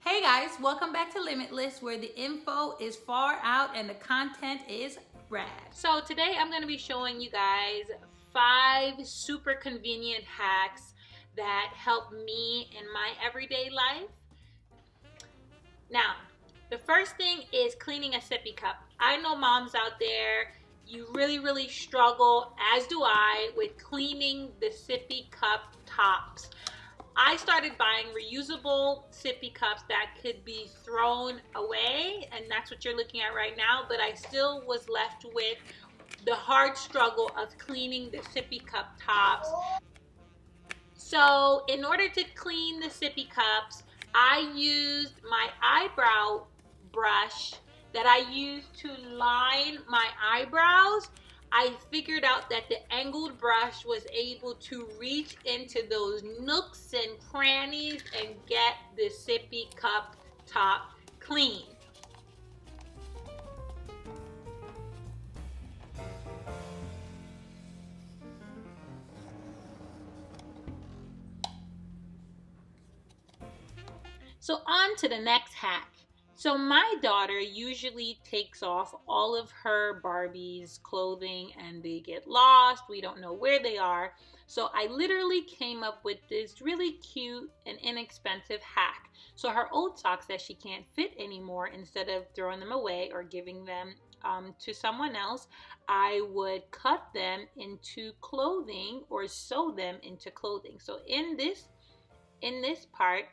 Hey guys, welcome back to Limitless, where the info is far out and the content is rad. So today I'm going to be showing you guys 5 super convenient hacks that help me in my everyday life. Now, the first thing is cleaning a sippy cup. I know moms out there, you really struggle, as do I, with cleaning the sippy cup tops. I started buying reusable sippy cups that could be thrown away, and that's what you're looking at right now, but I still was left with the hard struggle of cleaning the sippy cup tops. So in order to clean the sippy cups, I used my eyebrow brush that I used to line my eyebrows. I figured out that the angled brush was able to reach into those nooks and crannies and get the sippy cup top clean. So on to the next hack. So my daughter usually takes off all of her Barbie's clothing and they get lost. We don't know where they are. So I literally came up with this really cute and inexpensive hack. So her old socks that she can't fit anymore, instead of throwing them away or giving them to someone else, I would cut them into clothing or sew them into clothing. So in this part,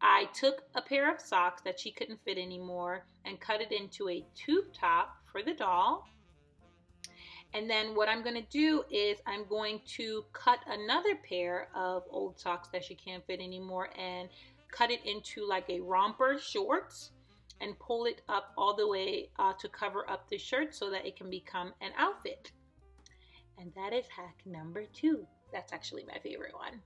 I took a pair of socks that she couldn't fit anymore and cut it into a tube top for the doll. And then what I'm going to do is I'm going to cut another pair of old socks that she can't fit anymore and cut it into like a romper shorts and pull it up all the way to cover up the shirt so that it can become an outfit. And that is hack number 2. That's actually my favorite one.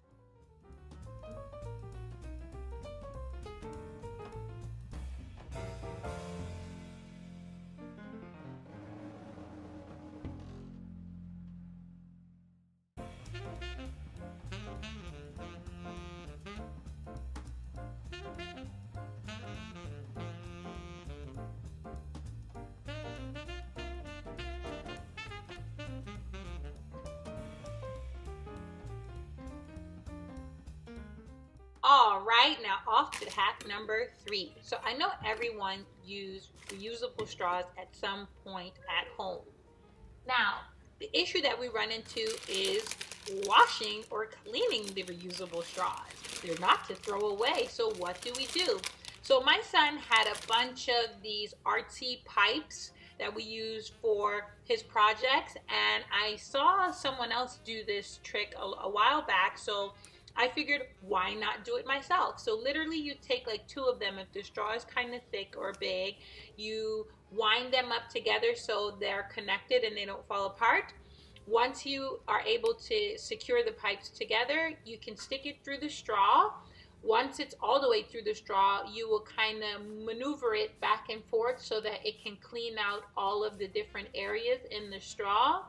All right, now off to hack number 3. So I know everyone uses reusable straws at some point at home. Now, the issue that we run into is washing or cleaning the reusable straws. They're not to throw away, so what do we do? So my son had a bunch of these artsy pipes that we use for his projects, and I saw someone else do this trick a while back, so I figured, why not do it myself? So literally you take like 2 of them. If the straw is kind of thick or big, you wind them up together so they're connected and they don't fall apart. Once you are able to secure the pipes together, you can stick it through the straw. Once it's all the way through the straw, you will kind of maneuver it back and forth so that it can clean out all of the different areas in the straw.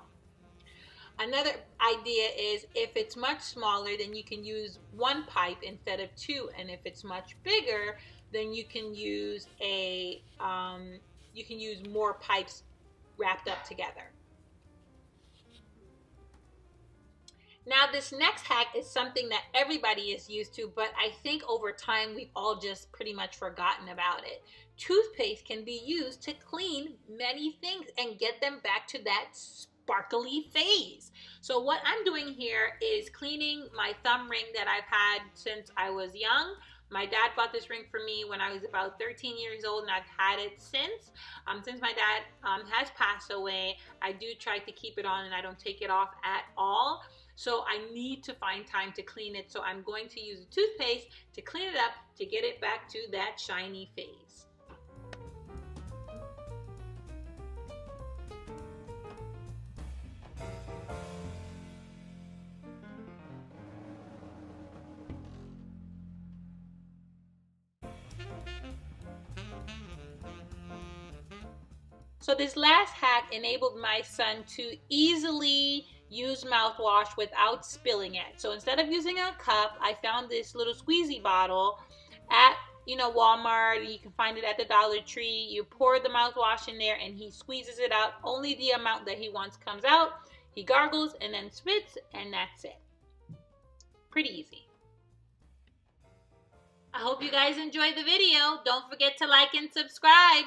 Another idea is if it's much smaller, then you can use 1 pipe instead of 2, and if it's much bigger, then you can use more pipes wrapped up together. Now this next hack is something that everybody is used to, but I think over time we've all just pretty much forgotten about it. Toothpaste can be used to clean many things and get them back to that sparkly phase. So what I'm doing here is cleaning my thumb ring that I've had since I was young. My dad bought this ring for me when I was about 13 years old, and I've had it since. Since my dad has passed away, I do try to keep it on and I don't take it off at all. So I need to find time to clean it. So I'm going to use a toothpaste to clean it up to get it back to that shiny phase. So this last hack enabled my son to easily use mouthwash without spilling it. So instead of using a cup, I found this little squeezy bottle at Walmart. You can find it at the Dollar Tree. You pour the mouthwash in there and he squeezes it out. Only the amount that he wants comes out. He gargles and then spits, and that's it. Pretty easy. I hope you guys enjoyed the video. Don't forget to like and subscribe.